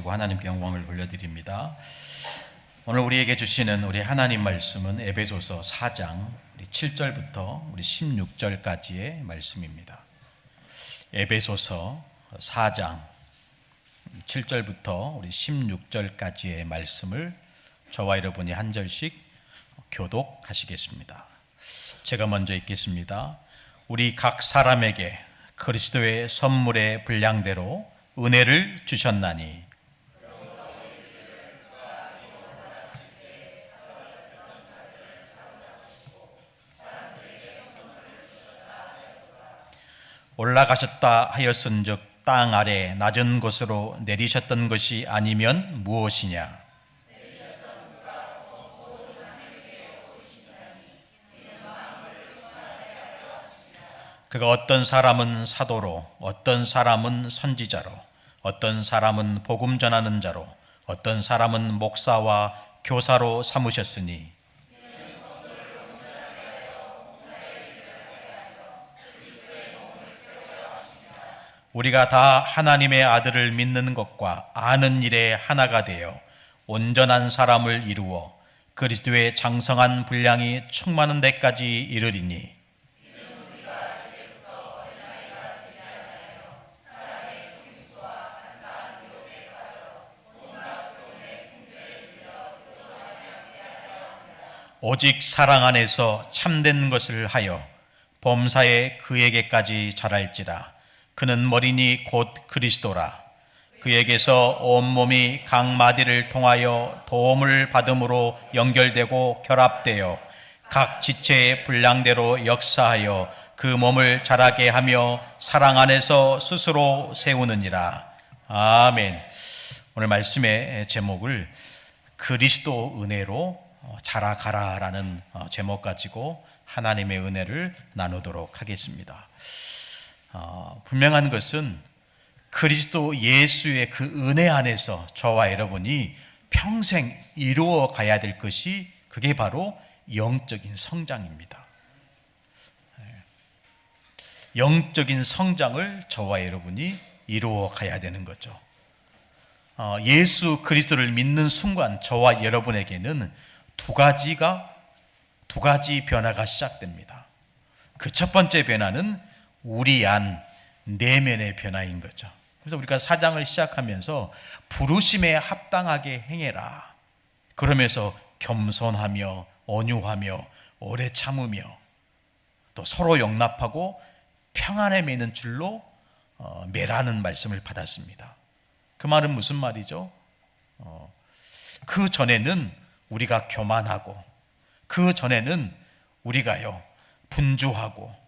가지고 하나님께 영광을 돌려드립니다. 오늘 우리에게 주시는 우리 하나님 말씀은 에베소서 4장 7절부터 우리 16절까지의 말씀입니다. 에베소서 4장 7절부터 우리 16절까지의 말씀을 저와 여러분이 한 절씩 교독하시겠습니다. 제가 먼저 읽겠습니다. 우리 각 사람에게 그리스도의 선물의 분량대로 은혜를 주셨나니 올라가셨다 하였은즉 땅 아래 낮은 곳으로 내리셨던 것이 아니면 무엇이냐? 그가 어떤 사람은 사도로, 어떤 사람은 선지자로, 어떤 사람은 복음 전하는 자로, 어떤 사람은 목사와 교사로 삼으셨으니 우리가 다 하나님의 아들을 믿는 것과 아는 일에 하나가 되어 온전한 사람을 이루어 그리스도의 장성한 분량이 충만한 데까지 이르리니 오직 사랑 안에서 참된 것을 하여 범사에 그에게까지 자랄지라. 그는 머리니 곧 그리스도라. 그에게서 온몸이 각 마디를 통하여 도움을 받음으로 연결되고 결합되어 각 지체의 분량대로 역사하여 그 몸을 자라게 하며 사랑 안에서 스스로 세우느니라. 아멘. 오늘 말씀의 제목을 그리스도 은혜로 자라가라라는 제목 가지고 하나님의 은혜를 나누도록 하겠습니다. 분명한 것은 그리스도 예수의 그 은혜 안에서 저와 여러분이 평생 이루어 가야 될 것이 그게 바로 영적인 성장입니다. 영적인 성장을 저와 여러분이 이루어 가야 되는 거죠. 예수 그리스도를 믿는 순간 저와 여러분에게는 두 가지 변화가 시작됩니다. 그 첫 번째 변화는 우리 안 내면의 변화인 거죠. 그래서 우리가 사장을 시작하면서 부르심에 합당하게 행해라. 그러면서 겸손하며 온유하며 오래 참으며 또 서로 용납하고 평안에 매는 줄로 매라는 말씀을 받았습니다. 그 말은 무슨 말이죠? 그 전에는 우리가 교만하고 그 전에는 우리가요 분주하고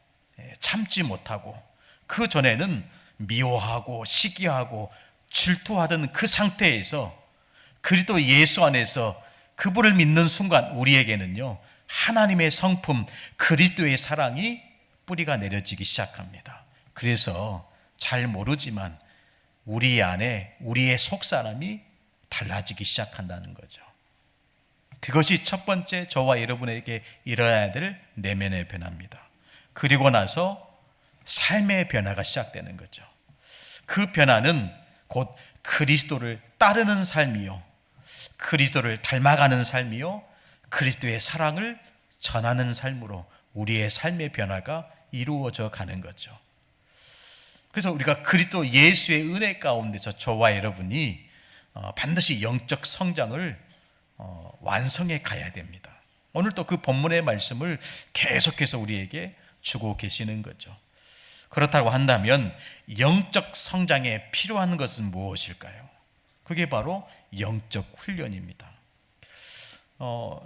참지 못하고 그 전에는 미워하고 시기하고 질투하던 그 상태에서 그리스도 예수 안에서 그분을 믿는 순간 우리에게는요 하나님의 성품 그리스도의 사랑이 뿌리가 내려지기 시작합니다. 그래서 잘 모르지만 우리 안에 우리의 속사람이 달라지기 시작한다는 거죠. 그것이 첫 번째 저와 여러분에게 일어나야 될 내면의 변화입니다. 그리고 나서 삶의 변화가 시작되는 거죠. 그 변화는 곧 그리스도를 따르는 삶이요, 그리스도를 닮아가는 삶이요, 그리스도의 사랑을 전하는 삶으로 우리의 삶의 변화가 이루어져 가는 거죠. 그래서 우리가 그리스도 예수의 은혜 가운데서 저와 여러분이 반드시 영적 성장을 완성해 가야 됩니다. 오늘 또 그 본문의 말씀을 계속해서 우리에게 주고 계시는 거죠. 그렇다고 한다면 영적 성장에 필요한 것은 무엇일까요? 그게 바로 영적 훈련입니다.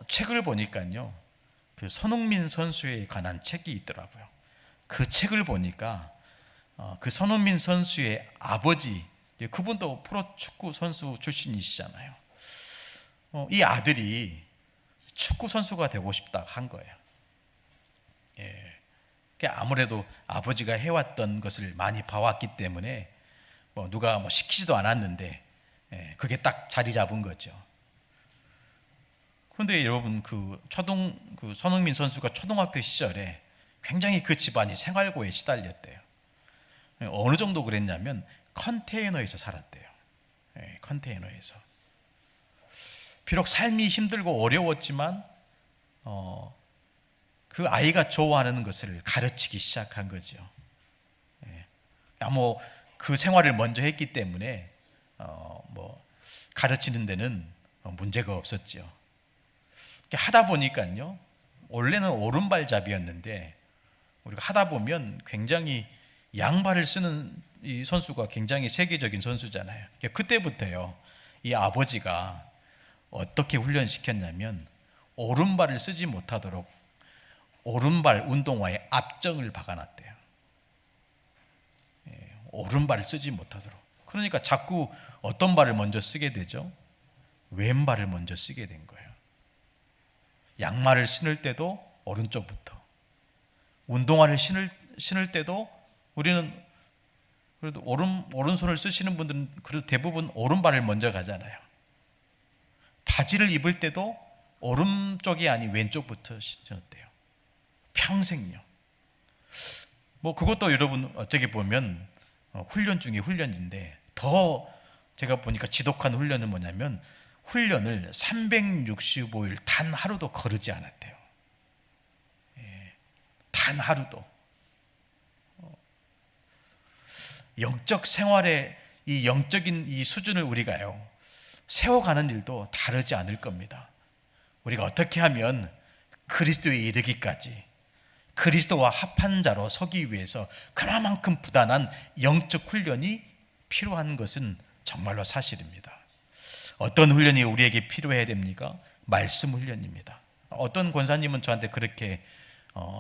책을 보니까요, 그 손흥민 선수에 관한 책이 있더라고요. 그 책을 보니까 그 손흥민 선수의 아버지, 그분도 프로축구 선수 출신이시잖아요. 이 아들이 축구 선수가 되고 싶다 한 거예요. 아무래도 아버지가 해왔던 것을 많이 봐왔기 때문에 누가 시키지도 않았는데 그게 딱 자리 잡은 거죠. 그런데 여러분 그 손흥민 선수가 초등학교 시절에 굉장히 그 집안이 생활고에 시달렸대요. 어느 정도 그랬냐면 컨테이너에서 살았대요. 컨테이너에서. 비록 삶이 힘들고 어려웠지만 그 아이가 좋아하는 것을 가르치기 시작한 거죠. 뭐 그 생활을 먼저 했기 때문에 뭐 가르치는 데는 문제가 없었죠. 하다 보니까요, 원래는 오른발잡이였는데 우리가 하다 보면 굉장히 양발을 쓰는 이 선수가 굉장히 세계적인 선수잖아요. 그때부터요, 이 아버지가 어떻게 훈련시켰냐면 오른발을 쓰지 못하도록 오른발 운동화에 압정을 박아놨대요. 오른발을 쓰지 못하도록. 그러니까 자꾸 어떤 발을 먼저 쓰게 되죠? 왼발을 먼저 쓰게 된 거예요. 양말을 신을 때도 오른쪽부터, 운동화를 신을 때도 우리는 그래도 오른손을 쓰시는 분들은 그래도 대부분 오른발을 먼저 가잖아요. 바지를 입을 때도 오른쪽이 아닌 왼쪽부터 신었대요. 평생요. 뭐 그것도 여러분 어떻게 보면 훈련 중에 훈련인데, 더 제가 보니까 지독한 훈련은 뭐냐면 훈련을 365일 단 하루도 거르지 않았대요. 단 하루도. 영적 생활의 이 영적인 이 수준을 우리가요, 세워가는 일도 다르지 않을 겁니다. 우리가 어떻게 하면 그리스도에 이르기까지 그리스도와 합한 자로 서기 위해서 그만큼 부단한 영적 훈련이 필요한 것은 정말로 사실입니다. 어떤 훈련이 우리에게 필요해야 됩니까? 말씀 훈련입니다. 어떤 권사님은 저한테 그렇게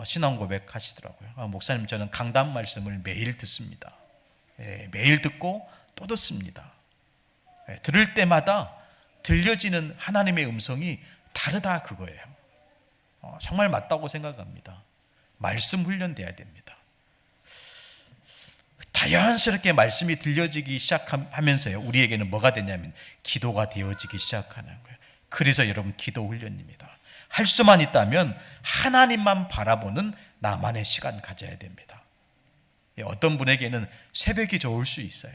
신앙 고백하시더라고요. 목사님, 저는 강단 말씀을 매일 듣습니다. 매일 듣고 또 듣습니다. 들을 때마다 들려지는 하나님의 음성이 다르다, 그거예요. 정말 맞다고 생각합니다. 말씀 훈련돼야 됩니다. 자연스럽게 말씀이 들려지기 시작하면서요, 우리에게는 뭐가 되냐면 기도가 되어지기 시작하는 거예요. 그래서 여러분, 기도 훈련입니다. 할 수만 있다면 하나님만 바라보는 나만의 시간 가져야 됩니다. 어떤 분에게는 새벽이 좋을 수 있어요.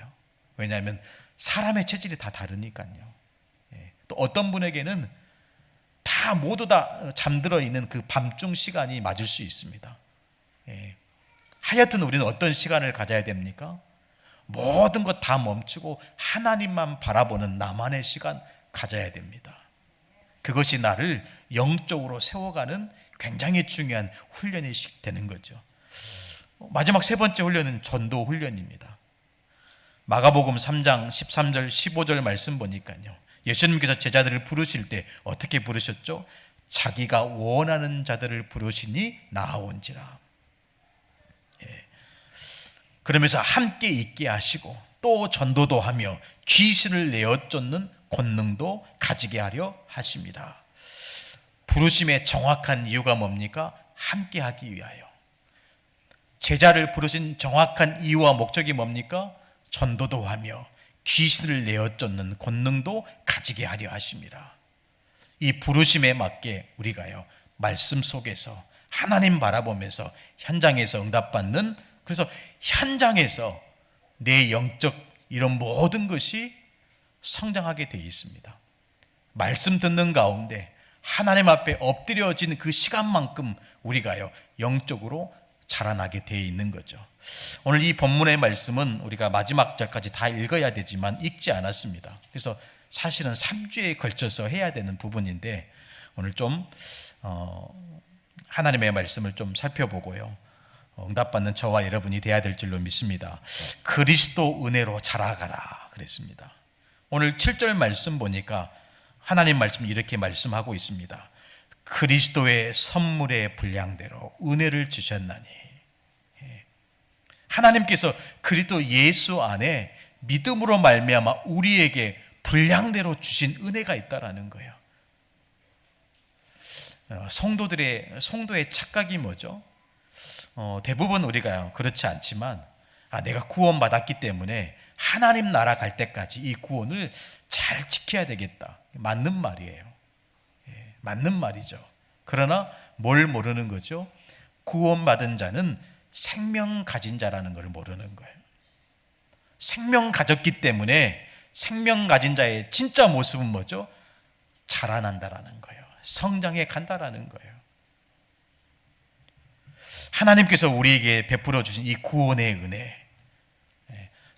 왜냐하면 사람의 체질이 다 다르니까요. 또 어떤 분에게는 모두 다 잠들어 있는 그 밤중 시간이 맞을 수 있습니다. 하여튼 우리는 어떤 시간을 가져야 됩니까? 모든 것 다 멈추고 하나님만 바라보는 나만의 시간 가져야 됩니다. 그것이 나를 영적으로 세워가는 굉장히 중요한 훈련이 되는 거죠. 마지막 세 번째 훈련은 전도 훈련입니다. 마가복음 3장 13절 15절 말씀 보니까요, 예수님께서 제자들을 부르실 때 어떻게 부르셨죠? 자기가 원하는 자들을 부르시니 나아온지라. 그러면서 함께 있게 하시고 또 전도도 하며 귀신을 내어 쫓는 권능도 가지게 하려 하십니다. 부르심의 정확한 이유가 뭡니까? 함께 하기 위하여. 제자를 부르신 정확한 이유와 목적이 뭡니까? 전도도 하며 귀신을 내어 쫓는 권능도 가지게 하려 하십니다. 이 부르심에 맞게 우리가요, 말씀 속에서 하나님 바라보면서 현장에서 응답받는, 그래서 현장에서 내 영적 이런 모든 것이 성장하게 되어 있습니다. 말씀 듣는 가운데 하나님 앞에 엎드려진 그 시간만큼 우리가요, 영적으로 자라나게 되어 있는 거죠. 오늘 이 본문의 말씀은 우리가 마지막 절까지 다 읽어야 되지만 읽지 않았습니다. 그래서 사실은 3주에 걸쳐서 해야 되는 부분인데 오늘 좀 하나님의 말씀을 좀 살펴보고요, 응답받는 저와 여러분이 돼야 될 줄로 믿습니다. 그리스도 은혜로 자라가라 그랬습니다. 오늘 7절 말씀 보니까 하나님 말씀 이렇게 말씀하고 있습니다. 그리스도의 선물의 분량대로 은혜를 주셨나니. 하나님께서 그리스도 예수 안에 믿음으로 말미암아 우리에게 분량대로 주신 은혜가 있다라는 거예요. 성도의 착각이 뭐죠? 대부분 우리가 그렇지 않지만 내가 구원받았기 때문에 하나님 나라 갈 때까지 이 구원을 잘 지켜야 되겠다. 맞는 말이에요. 맞는 말이죠. 그러나 뭘 모르는 거죠? 구원받은 자는 생명 가진 자라는 걸 모르는 거예요. 생명 가졌기 때문에 생명 가진 자의 진짜 모습은 뭐죠? 자라난다라는 거예요. 성장해 간다라는 거예요. 하나님께서 우리에게 베풀어 주신 이 구원의 은혜,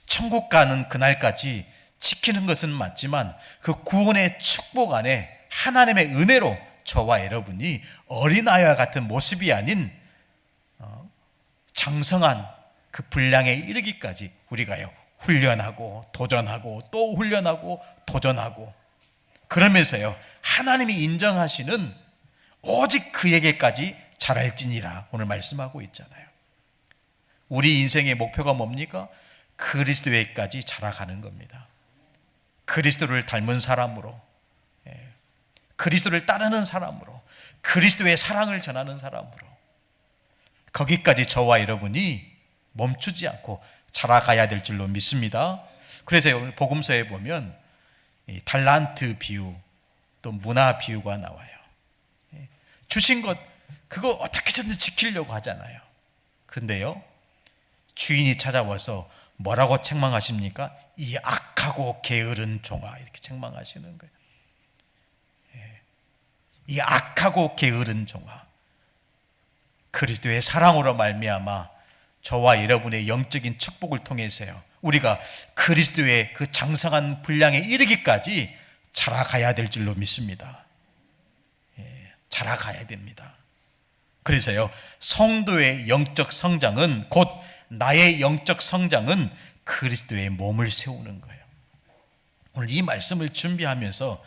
천국 가는 그날까지 지키는 것은 맞지만 그 구원의 축복 안에 하나님의 은혜로 저와 여러분이 어린아이와 같은 모습이 아닌 장성한 그 분량에 이르기까지 우리가요 훈련하고 도전하고 또 훈련하고 도전하고, 그러면서요 하나님이 인정하시는 오직 그에게까지 자랄지니라 오늘 말씀하고 있잖아요. 우리 인생의 목표가 뭡니까? 그리스도에까지 자라가는 겁니다. 그리스도를 닮은 사람으로, 그리스도를 따르는 사람으로, 그리스도의 사랑을 전하는 사람으로 거기까지 저와 여러분이 멈추지 않고 자라가야 될 줄로 믿습니다. 그래서 오늘 복음서에 보면 달란트 비유 또 문화 비유가 나와요. 주신 것 그거 어떻게든 지키려고 하잖아요. 근데요 주인이 찾아와서 뭐라고 책망하십니까? 이 악하고 게으른 종아, 이렇게 책망하시는 거예요. 이 악하고 게으른 종아, 그리스도의 사랑으로 말미암아 저와 여러분의 영적인 축복을 통해서요 우리가 그리스도의 그 장성한 분량에 이르기까지 자라가야 될 줄로 믿습니다. 자라가야 됩니다. 그래서요 성도의 영적 성장은 곧 나의 영적 성장은 그리스도의 몸을 세우는 거예요. 오늘 이 말씀을 준비하면서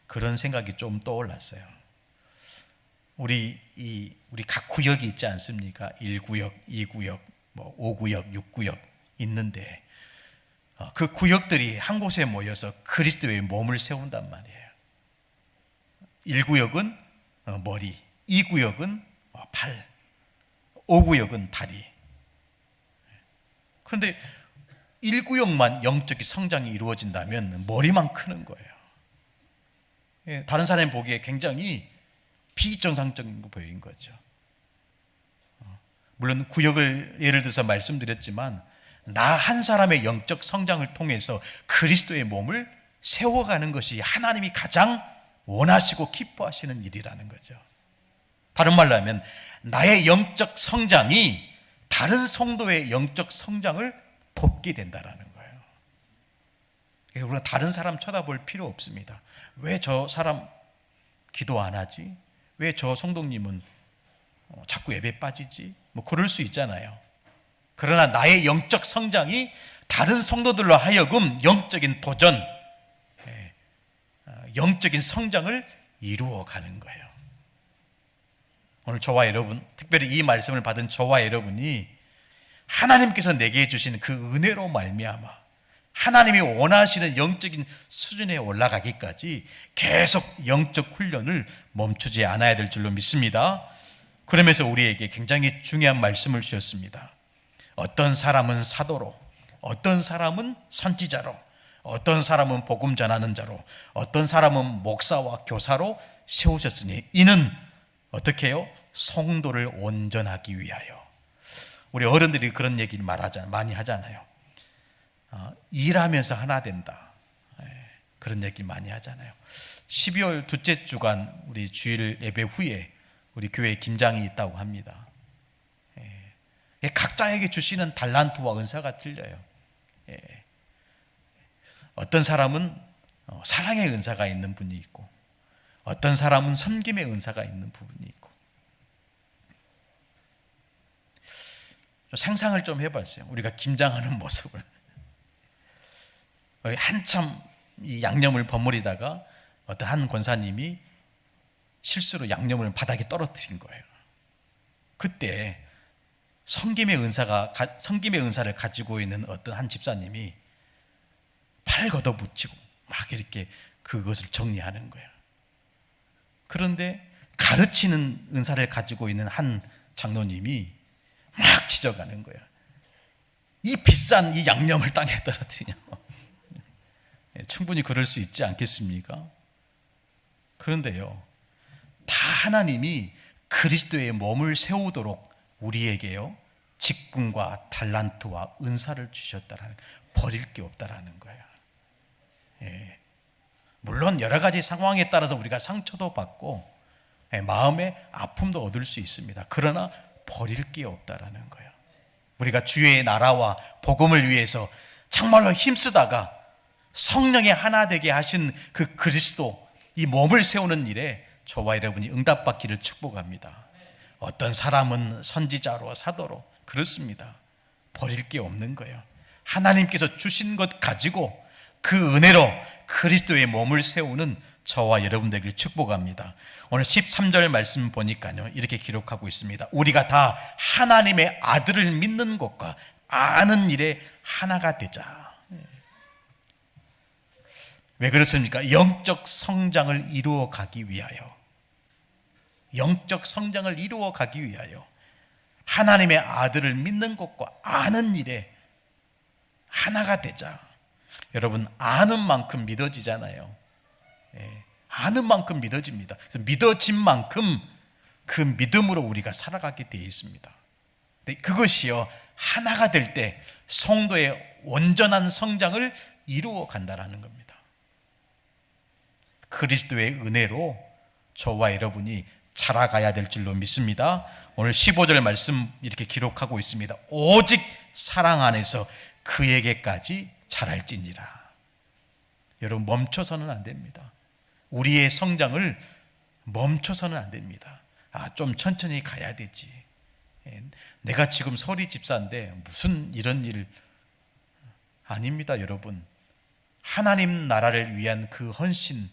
그런 생각이 좀 떠올랐어요. 우리 각 구역이 있지 않습니까? 1구역, 2구역, 5구역, 6구역 있는데 그 구역들이 한 곳에 모여서 그리스도의 몸을 세운단 말이에요. 1구역은 머리, 2구역은 발, 5구역은 다리. 그런데 1구역만 영적인 성장이 이루어진다면 머리만 크는 거예요. 다른 사람이 보기에 굉장히 비정상적인 거 보인 거죠. 물론 구역을 예를 들어서 말씀드렸지만 나 한 사람의 영적 성장을 통해서 그리스도의 몸을 세워가는 것이 하나님이 가장 원하시고 기뻐하시는 일이라는 거죠. 다른 말로 하면 나의 영적 성장이 다른 성도의 영적 성장을 돕게 된다라는 거예요. 우리가 다른 사람 쳐다볼 필요 없습니다. 왜 저 사람 기도 안 하지? 왜 저 성도님은 자꾸 예배 빠지지? 그럴 수 있잖아요. 그러나 나의 영적 성장이 다른 성도들로 하여금 영적인 도전, 영적인 성장을 이루어가는 거예요. 오늘 저와 여러분, 특별히 이 말씀을 받은 저와 여러분이 하나님께서 내게 주신 그 은혜로 말미암아 하나님이 원하시는 영적인 수준에 올라가기까지 계속 영적 훈련을 멈추지 않아야 될 줄로 믿습니다. 그러면서 우리에게 굉장히 중요한 말씀을 주셨습니다. 어떤 사람은 사도로, 어떤 사람은 선지자로, 어떤 사람은 복음 전하는 자로, 어떤 사람은 목사와 교사로 세우셨으니 이는 어떻게 해요? 성도를 온전하기 위하여. 우리 어른들이 그런 얘기를 많이 하잖아요. 일하면서 하나 된다. 그런 얘기 많이 하잖아요. 12월 둘째 주간 우리 주일 예배 후에 우리 교회에 김장이 있다고 합니다. 각자에게 주시는 달란트와 은사가 틀려요. 어떤 사람은 사랑의 은사가 있는 분이 있고 어떤 사람은 섬김의 은사가 있는 부분이 있고. 상상을 좀 해봤어요. 우리가 김장하는 모습을. 한참 이 양념을 버무리다가 어떤 한 권사님이 실수로 양념을 바닥에 떨어뜨린 거예요. 그때 섬김의 은사를 가지고 있는 어떤 한 집사님이 팔 걷어붙이고 막 이렇게 그것을 정리하는 거예요. 그런데 가르치는 은사를 가지고 있는 한 장로님이 막 지적하는 거예요. 이 비싼 이 양념을 땅에 떨어뜨리냐고. 충분히 그럴 수 있지 않겠습니까? 그런데요, 다 하나님이 그리스도의 몸을 세우도록 우리에게요 직분과 달란트와 은사를 주셨다라는, 버릴 게 없다라는 거예요. 예. 물론 여러 가지 상황에 따라서 우리가 상처도 받고 마음의 아픔도 얻을 수 있습니다. 그러나 버릴 게 없다라는 거예요. 우리가 주의 나라와 복음을 위해서 정말로 힘쓰다가 성령의 하나 되게 하신 그 그리스도, 이 몸을 세우는 일에 저와 여러분이 응답받기를 축복합니다. 어떤 사람은 선지자로 사도로, 그렇습니다. 버릴 게 없는 거예요. 하나님께서 주신 것 가지고 그 은혜로 그리스도의 몸을 세우는 저와 여러분 되기를 축복합니다. 오늘 13절 말씀 보니까요, 이렇게 기록하고 있습니다. 우리가 다 하나님의 아들을 믿는 것과 아는 일에 하나가 되자. 왜 그렇습니까? 영적 성장을 이루어 가기 위하여. 영적 성장을 이루어 가기 위하여 하나님의 아들을 믿는 것과 아는 일에 하나가 되자. 여러분, 아는 만큼 믿어지잖아요. 아는 만큼 믿어집니다. 그래서 믿어진 만큼 그 믿음으로 우리가 살아가게 되어 있습니다. 그것이요, 하나가 될 때 성도의 온전한 성장을 이루어 간다라는 겁니다. 그리스도의 은혜로 저와 여러분이 자라가야 될 줄로 믿습니다. 오늘 15절 말씀 이렇게 기록하고 있습니다. 오직 사랑 안에서 그에게까지 자랄지니라. 여러분, 멈춰서는 안 됩니다. 우리의 성장을 멈춰서는 안 됩니다. 좀 천천히 가야 되지. 내가 지금 서리 집사인데 무슨 이런 일. 아닙니다, 여러분. 하나님 나라를 위한 그 헌신,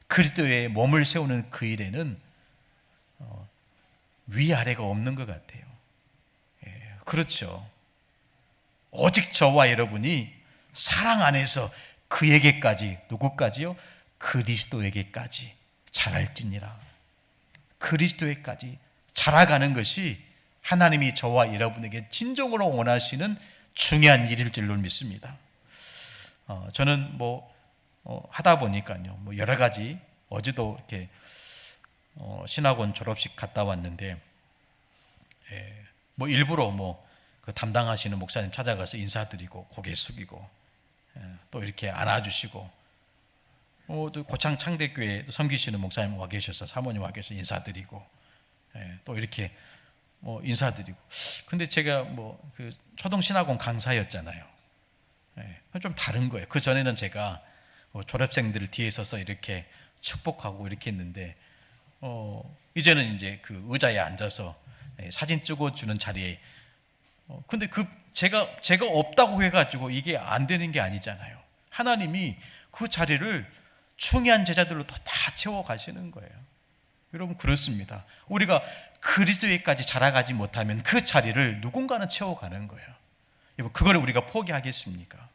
그리스도의 몸을 세우는 그 일에는 위아래가 없는 것 같아요. 그렇죠. 오직 저와 여러분이 사랑 안에서 그에게까지, 누구까지요? 그리스도에게까지 자랄지니라. 그리스도에까지 자라가는 것이 하나님이 저와 여러분에게 진정으로 원하시는 중요한 일일 줄로 믿습니다. 저는 하다 보니까요, 여러 가지, 어제도 이렇게 신학원 졸업식 갔다 왔는데, 일부러 그 담당하시는 목사님 찾아가서 인사드리고 고개 숙이고, 또 이렇게 안아주시고, 또 고창 창대교회 섬기시는 목사님 와 계셔서, 사모님 와 계셔서 인사드리고, 또 이렇게 인사드리고. 근데 제가 그 초등신학원 강사였잖아요. 좀 다른 거예요. 그 전에는 제가 졸업생들을 뒤에 서서 이렇게 축복하고 이렇게 했는데, 이제는 이제 그 의자에 앉아서 사진 찍어주는 자리에, 근데 제가 없다고 해가지고 이게 안 되는 게 아니잖아요. 하나님이 그 자리를 충의한 제자들로 다 채워가시는 거예요. 여러분, 그렇습니다. 우리가 그리스도에까지 자라가지 못하면 그 자리를 누군가는 채워가는 거예요. 여러분, 그걸 우리가 포기하겠습니까?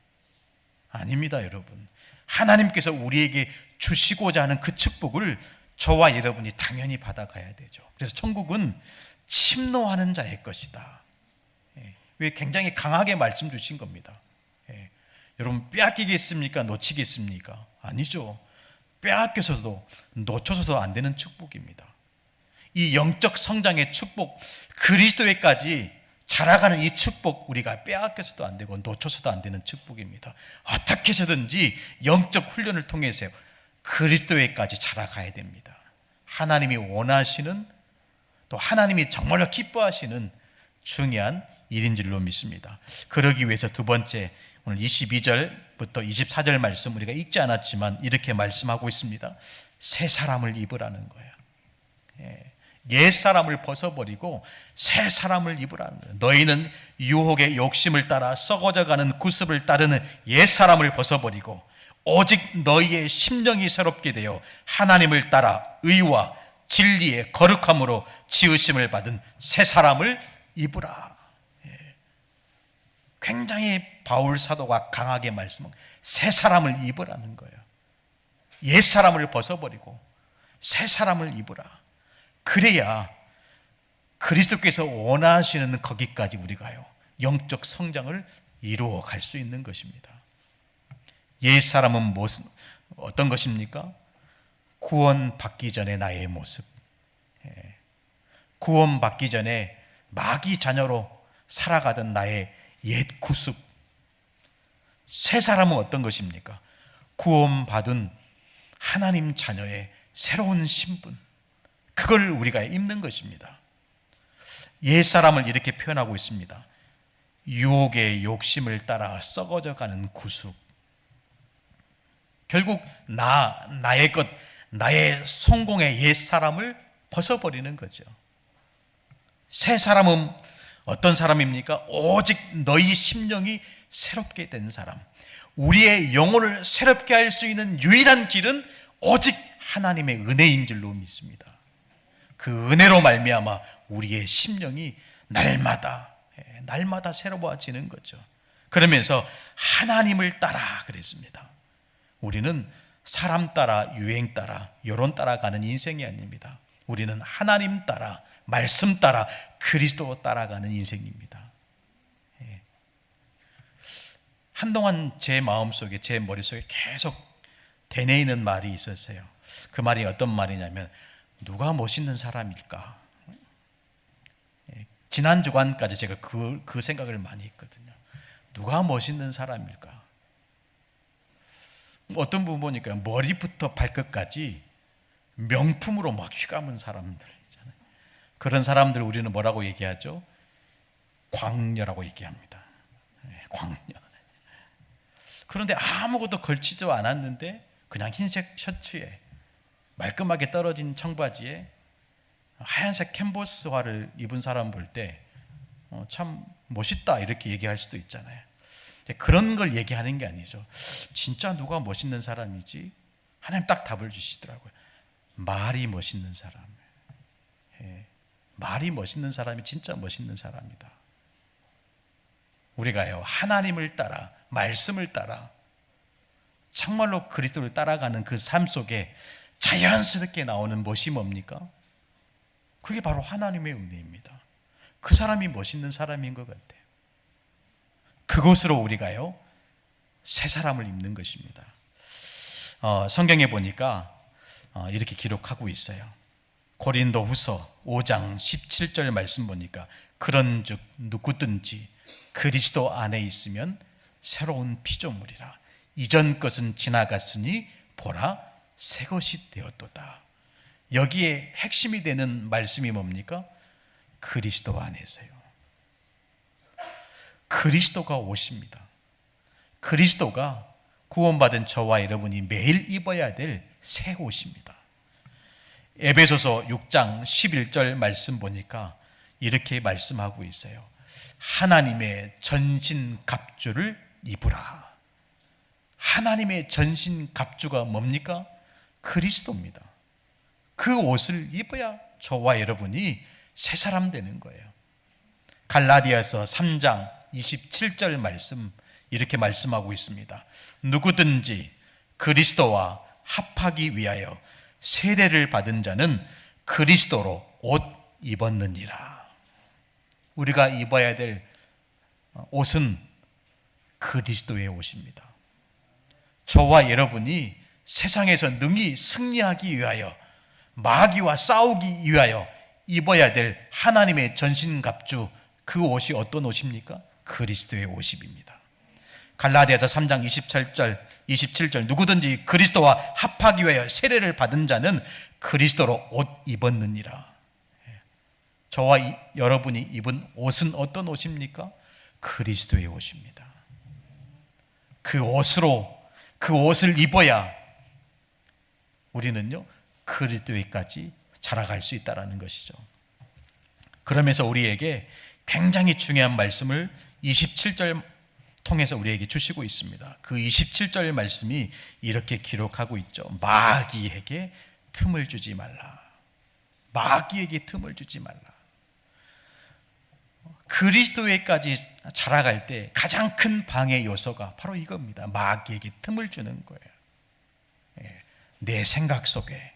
아닙니다, 여러분. 하나님께서 우리에게 주시고자 하는 그 축복을 저와 여러분이 당연히 받아가야 되죠. 그래서 천국은 침노하는 자의 것이다. 왜 굉장히 강하게 말씀 주신 겁니다. 여러분, 빼앗기겠습니까? 놓치겠습니까? 아니죠. 빼앗겨서도 놓쳐서도 안 되는 축복입니다. 이 영적 성장의 축복, 그리스도에까지 자라가는 이 축복, 우리가 빼앗겨서도 안 되고 놓쳐서도 안 되는 축복입니다. 어떻게 해서든지 영적 훈련을 통해서 그리스도에까지 자라가야 됩니다. 하나님이 원하시는, 또 하나님이 정말로 기뻐하시는 중요한 일인 줄로 믿습니다. 그러기 위해서 두 번째, 오늘 22절부터 24절 말씀 우리가 읽지 않았지만 이렇게 말씀하고 있습니다. 새 사람을 입으라는 거예요. 옛 사람을 벗어버리고 새 사람을 입으라는 거예요. 너희는 유혹의 욕심을 따라 썩어져가는 구습을 따르는 옛 사람을 벗어버리고 오직 너희의 심령이 새롭게 되어 하나님을 따라 의와 진리의 거룩함으로 지으심을 받은 새 사람을 입으라. 굉장히 바울 사도가 강하게 말씀한 새 사람을 입으라는 거예요. 옛 사람을 벗어버리고 새 사람을 입으라. 그래야 그리스도께서 원하시는 거기까지 우리가요, 영적 성장을 이루어 갈 수 있는 것입니다. 옛 사람은 어떤 것입니까? 구원받기 전에 나의 모습, 구원받기 전에 마귀 자녀로 살아가던 나의 옛 구습. 새 사람은 어떤 것입니까? 구원받은 하나님 자녀의 새로운 신분, 그걸 우리가 입는 것입니다. 옛사람을 이렇게 표현하고 있습니다. 유혹의 욕심을 따라 썩어져가는 구속. 결국 나의 것, 나의 성공의 옛사람을 벗어버리는 거죠. 새 사람은 어떤 사람입니까? 오직 너희 심령이 새롭게 된 사람. 우리의 영혼을 새롭게 할 수 있는 유일한 길은 오직 하나님의 은혜인 줄로 믿습니다. 그 은혜로 말미암아 우리의 심령이 날마다 새로워지는 거죠. 그러면서 하나님을 따라 그랬습니다. 우리는 사람 따라, 유행 따라, 여론 따라가는 인생이 아닙니다. 우리는 하나님 따라, 말씀 따라, 그리스도 따라가는 인생입니다. 한동안 제 마음속에, 제 머릿속에 계속 되뇌이는 말이 있었어요. 그 말이 어떤 말이냐면, 누가 멋있는 사람일까? 지난 주간까지 제가 그 생각을 많이 했거든요. 누가 멋있는 사람일까? 어떤 부분 보니까 머리부터 발끝까지 명품으로 막 휘감은 사람들 있잖아요. 그런 사람들 우리는 뭐라고 얘기하죠? 광녀라고 얘기합니다. 광녀. 그런데 아무것도 걸치지도 않았는데 그냥 흰색 셔츠에 말끔하게 떨어진 청바지에 하얀색 캔버스화를 입은 사람 볼 때 참 멋있다 이렇게 얘기할 수도 있잖아요. 그런 걸 얘기하는 게 아니죠. 진짜 누가 멋있는 사람이지? 하나님 딱 답을 주시더라고요. 말이 멋있는 사람. 말이 멋있는 사람이 진짜 멋있는 사람이다. 우리가요, 하나님을 따라, 말씀을 따라, 정말로 그리스도를 따라가는 그 삶 속에 자연스럽게 나오는 멋이 뭡니까? 그게 바로 하나님의 은혜입니다. 그 사람이 멋있는 사람인 것 같아요. 그것으로 우리가요, 새 사람을 입는 것입니다. 성경에 보니까 이렇게 기록하고 있어요. 고린도 후서 5장 17절 말씀 보니까, 그런즉 누구든지 그리스도 안에 있으면 새로운 피조물이라. 이전 것은 지나갔으니 보라 새 것이 되었도다. 여기에 핵심이 되는 말씀이 뭡니까? 그리스도 안에서요. 그리스도가 오십니다. 그리스도가 구원받은 저와 여러분이 매일 입어야 될 새 옷입니다. 에베소서 6장 11절 말씀 보니까 이렇게 말씀하고 있어요. 하나님의 전신 갑주를 입으라. 하나님의 전신 갑주가 뭡니까? 그리스도입니다. 그 옷을 입어야 저와 여러분이 새 사람 되는 거예요. 갈라디아서 3장 27절 말씀 이렇게 말씀하고 있습니다. 누구든지 그리스도와 합하기 위하여 세례를 받은 자는 그리스도로 옷 입었느니라. 우리가 입어야 될 옷은 그리스도의 옷입니다. 저와 여러분이 세상에서 능히 승리하기 위하여, 마귀와 싸우기 위하여 입어야 될 하나님의 전신갑주, 그 옷이 어떤 옷입니까? 그리스도의 옷입니다. 갈라디아서 3장 27절 누구든지 그리스도와 합하기 위하여 세례를 받은 자는 그리스도로 옷 입었느니라. 저와 여러분이 입은 옷은 어떤 옷입니까? 그리스도의 옷입니다. 그 옷을 입어야 우리는요, 그리스도에까지 자라갈 수 있다는 것이죠. 그러면서 우리에게 굉장히 중요한 말씀을 27절 통해서 우리에게 주시고 있습니다. 그 27절 말씀이 이렇게 기록하고 있죠. 마귀에게 틈을 주지 말라. 마귀에게 틈을 주지 말라. 그리스도에까지 자라갈 때 가장 큰 방해 요소가 바로 이겁니다. 마귀에게 틈을 주는 거예요. 내 생각 속에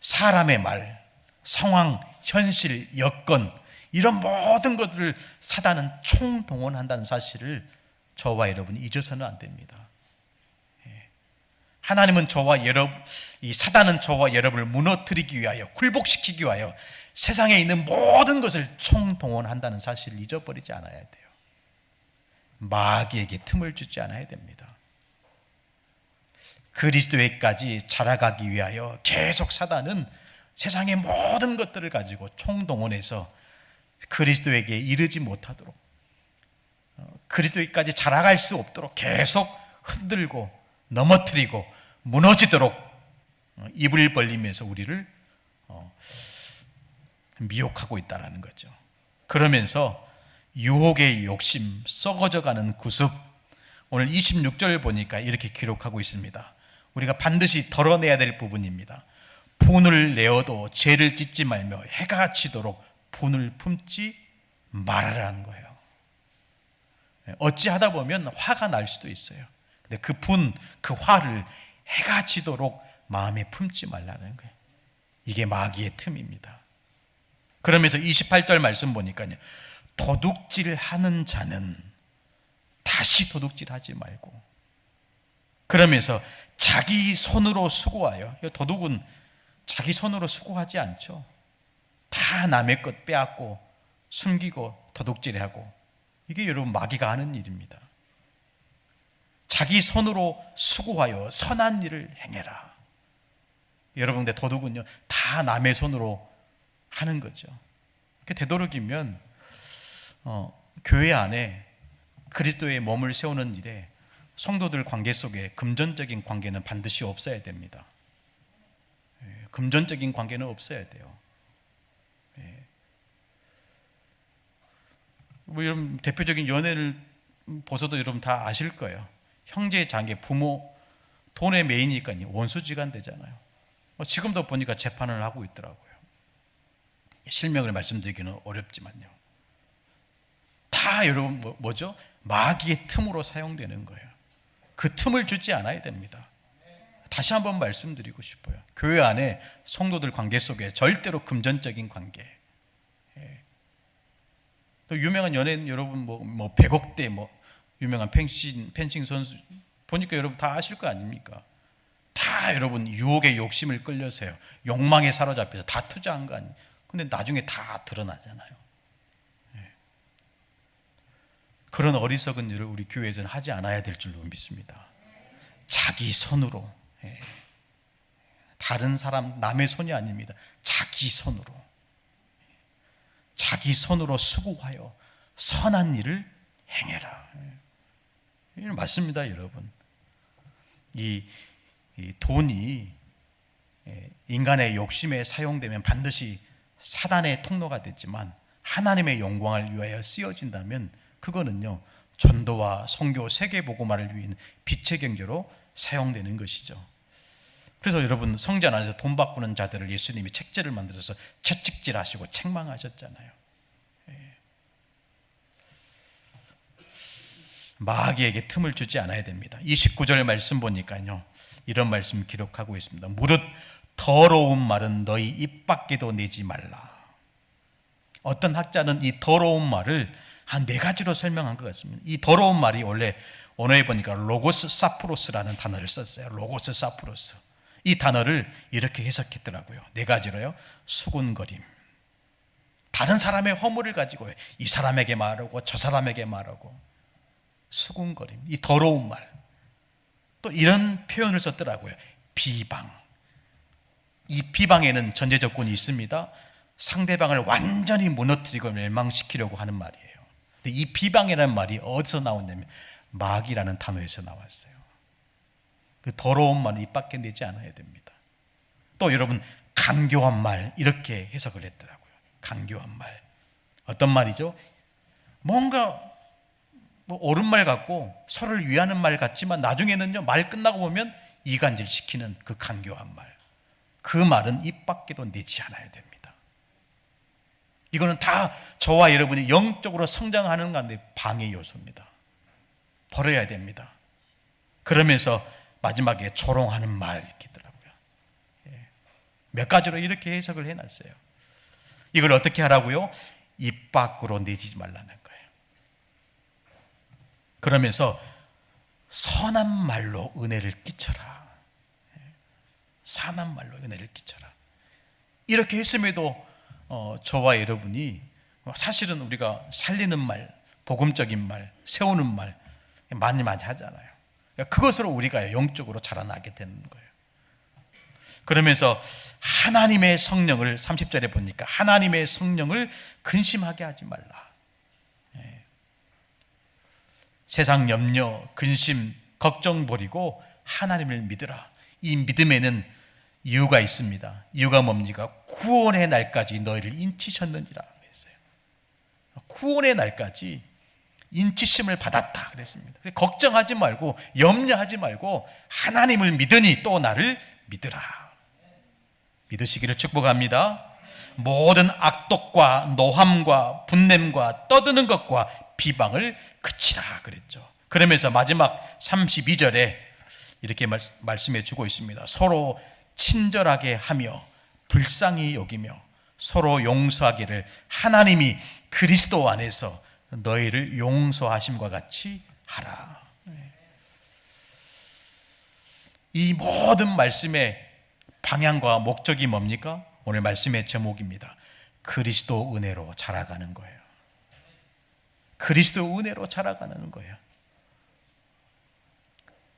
사람의 말, 상황, 현실, 여건, 이런 모든 것들을 사단은 총동원한다는 사실을 저와 여러분이 잊어서는 안 됩니다. 하나님은 이 사단은 저와 여러분을 무너뜨리기 위하여, 굴복시키기 위하여 세상에 있는 모든 것을 총동원한다는 사실을 잊어버리지 않아야 돼요. 마귀에게 틈을 주지 않아야 됩니다. 그리스도에까지 자라가기 위하여 계속 사단은 세상의 모든 것들을 가지고 총동원해서 그리스도에게 이르지 못하도록, 그리스도에까지 자라갈 수 없도록 계속 흔들고 넘어뜨리고 무너지도록 입을 벌리면서 우리를 미혹하고 있다는 거죠. 그러면서 유혹의 욕심, 썩어져가는 구습, 오늘 26절 보니까 이렇게 기록하고 있습니다. 우리가 반드시 덜어내야 될 부분입니다. 분을 내어도 죄를 짓지 말며 해가 지도록 분을 품지 말아라는 거예요. 어찌하다 보면 화가 날 수도 있어요. 근데 그 분, 그 화를 해가 지도록 마음에 품지 말라는 거예요. 이게 마귀의 틈입니다. 그러면서 28절 말씀 보니까요, 도둑질하는 자는 다시 도둑질하지 말고, 그러면서 자기 손으로 수고하여, 도둑은 자기 손으로 수고하지 않죠. 다 남의 것 빼앗고 숨기고 도둑질하고, 이게 여러분 마귀가 하는 일입니다. 자기 손으로 수고하여 선한 일을 행해라. 여러분, 근데 도둑은요 다 남의 손으로 하는 거죠. 되도록이면 교회 안에 그리스도의 몸을 세우는 일에 성도들 관계 속에 금전적인 관계는 반드시 없어야 됩니다. 금전적인 관계는 없어야 돼요. 뭐 여러분 대표적인 연애를 보셔도 여러분 다 아실 거예요. 형제, 자매, 부모, 돈의 매이니까요 원수지간 되잖아요. 지금도 보니까 재판을 하고 있더라고요. 실명을 말씀드리기는 어렵지만요. 다 여러분 뭐죠? 마귀의 틈으로 사용되는 거예요. 그 틈을 주지 않아야 됩니다. 다시 한번 말씀드리고 싶어요. 교회 안에 성도들 관계 속에 절대로 금전적인 관계, 또 유명한 연예인 여러분 뭐 100억대 유명한 펜싱 선수 보니까 여러분 다 아실 거 아닙니까? 다 여러분 유혹의 욕심을 끌려서요, 욕망에 사로잡혀서 다 투자한 거 아니에요. 근데 나중에 다 드러나잖아요. 그런 어리석은 일을 우리 교회에서는 하지 않아야 될 줄로 믿습니다. 자기 손으로, 다른 사람 남의 손이 아닙니다. 자기 손으로 수고하여 선한 일을 행해라. 이건 맞습니다, 여러분. 이 돈이 인간의 욕심에 사용되면 반드시 사단의 통로가 되지만 하나님의 영광을 위하여 쓰여진다면 그거는요 전도와 선교, 세계복음화를 위한 빛의 경제로 사용되는 것이죠. 그래서 여러분 성전 안에서 돈 바꾸는 자들을 예수님이 책제를 만들어서 채찍질하시고 책망하셨잖아요. 마귀에게 틈을 주지 않아야 됩니다. 29절 말씀 보니까요 이런 말씀 기록하고 있습니다. 무릇 더러운 말은 너희 입 밖에도 내지 말라. 어떤 학자는 이 더러운 말을 한 4가지로 설명한 것 같습니다. 이 더러운 말이 원래 언어에 보니까 로고스 사프로스라는 단어를 썼어요. 로고스 사프로스. 이 단어를 이렇게 해석했더라고요. 4가지로요. 수군거림, 다른 사람의 허물을 가지고 이 사람에게 말하고 저 사람에게 말하고, 수군거림, 이 더러운 말. 또 이런 표현을 썼더라고요. 비방. 이 비방에는 전제 조건이 있습니다. 상대방을 완전히 무너뜨리고 멸망시키려고 하는 말이에요. 근데 이 비방이라는 말이 어디서 나왔냐면 마귀라는 단어에서 나왔어요. 그 더러운 말은 입 밖에 내지 않아야 됩니다. 또 여러분 강교한 말, 이렇게 해석을 했더라고요. 강교한 말. 어떤 말이죠? 뭔가 옳은 말 같고 서로를 위하는 말 같지만 나중에는요 말 끝나고 보면 이간질 시키는 그 강교한 말. 그 말은 입 밖에도 내지 않아야 됩니다. 이거는 다 저와 여러분이 영적으로 성장하는 가운데 방해 요소입니다. 버려야 됩니다. 그러면서 마지막에 조롱하는 말 이렇게 있더라고요. 몇 가지로 이렇게 해석을 해놨어요. 이걸 어떻게 하라고요? 입 밖으로 내지 말라는 거예요. 그러면서 선한 말로 은혜를 끼쳐라. 선한 말로 은혜를 끼쳐라. 이렇게 했음에도 저와 여러분이 사실은 우리가 살리는 말, 복음적인 말, 세우는 말 많이 하잖아요. 그것으로 우리가 영적으로 자라나게 되는 거예요. 그러면서 하나님의 성령을 30절에 보니까 하나님의 성령을 근심하게 하지 말라. 세상 염려, 근심, 걱정 버리고 하나님을 믿으라. 이 믿음에는 이유가 있습니다. 이유가 뭡니까? 구원의 날까지 너희를 인치셨는지라 그랬어요. 구원의 날까지 인치심을 받았다 그랬습니다. 걱정하지 말고 염려하지 말고 하나님을 믿으니 또 나를 믿으라. 믿으시기를 축복합니다. 모든 악독과 노함과 분냄과 떠드는 것과 비방을 그치라 그랬죠. 그러면서 마지막 32절에 이렇게 말씀해 주고 있습니다. 서로 친절하게 하며 불쌍히 여기며 서로 용서하기를 하나님이 그리스도 안에서 너희를 용서하심과 같이 하라. 이 모든 말씀의 방향과 목적이 뭡니까? 오늘 말씀의 제목입니다. 그리스도 은혜로 자라가는 거예요. 그리스도 은혜로 자라가는 거예요.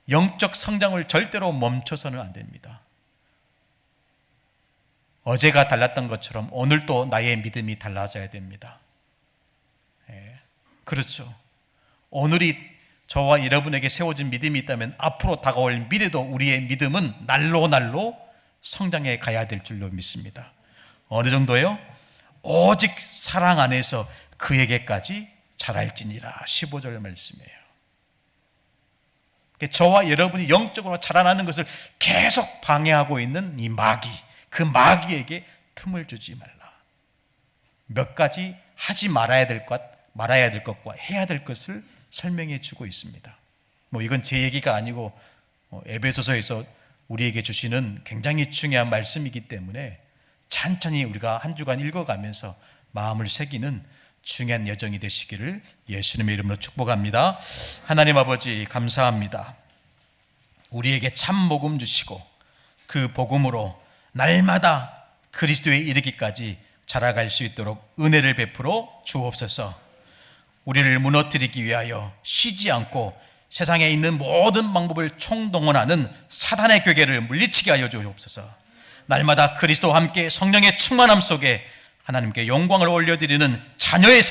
영적 성장을 절대로 멈춰서는 안 됩니다. 어제가 달랐던 것처럼 오늘도 나의 믿음이 달라져야 됩니다. 그렇죠. 오늘이 저와 여러분에게 세워진 믿음이 있다면 앞으로 다가올 미래도 우리의 믿음은 날로 성장해 가야 될 줄로 믿습니다. 어느 정도요? 오직 사랑 안에서 그에게까지 자랄지니라. 15절 말씀이에요. 저와 여러분이 영적으로 자라나는 것을 계속 방해하고 있는 이 마귀, 그 마귀에게 틈을 주지 말라. 몇 가지 하지 말아야 될 것과 해야 될 것을 설명해 주고 있습니다. 이건 제 얘기가 아니고 에베소서에서 우리에게 주시는 굉장히 중요한 말씀이기 때문에 천천히 우리가 한 주간 읽어가면서 마음을 새기는 중요한 여정이 되시기를 예수님의 이름으로 축복합니다. 하나님 아버지 감사합니다. 우리에게 참 복음 주시고 그 복음으로 날마다 그리스도에 이르기까지 자라갈 수 있도록 은혜를 베풀어 주옵소서. 우리를 무너뜨리기 위하여 쉬지 않고 세상에 있는 모든 방법을 총동원하는 사단의 괴계를 물리치게 하여 주옵소서. 날마다 그리스도와 함께 성령의 충만함 속에 하나님께 영광을 올려드리는 자녀의